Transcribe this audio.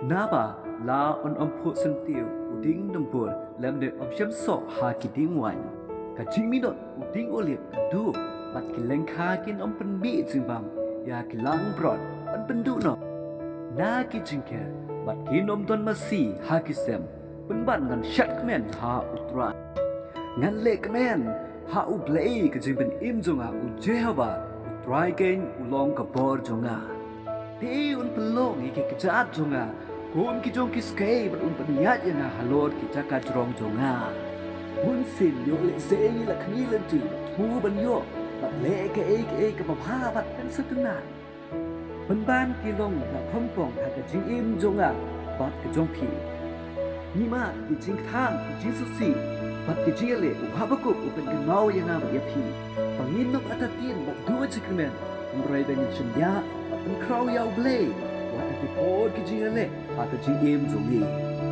Naba la on put sentiu uding numpur lem de option so ha ki ding wan ka jingminot uding olip ka du bat ki lengkha kin pen bi jingbam ya ki lang brot an pendu no na ki jingke bat ki don masi ha ki sem pen ban ngan shat kmen ha utra ngan le kmen ha u blei ka jing ben im jonga u jehova utrai ken ulong ka bor jonga te un pelong ke kejat jonga Kun ki jong ki skay bat un paniat yana halot ki jaka jrong jonga. Bun sin yo le se ni la khni len tu thu ban yo bat le ke ka ba pha bat pen satuna. Ban ki long na khom pong ha ka jing im jonga bat ki jong phi. Ni ma ki jing thang ki Jesus si bat ki jing le u ha ba ko u pen ngau yana ba ya phi. Pangin nok atatin bat du chikmen. Rai ben chin ya bat pen kraw yaw ble. Wat ati pod ki jing le ha ka jing im jongi.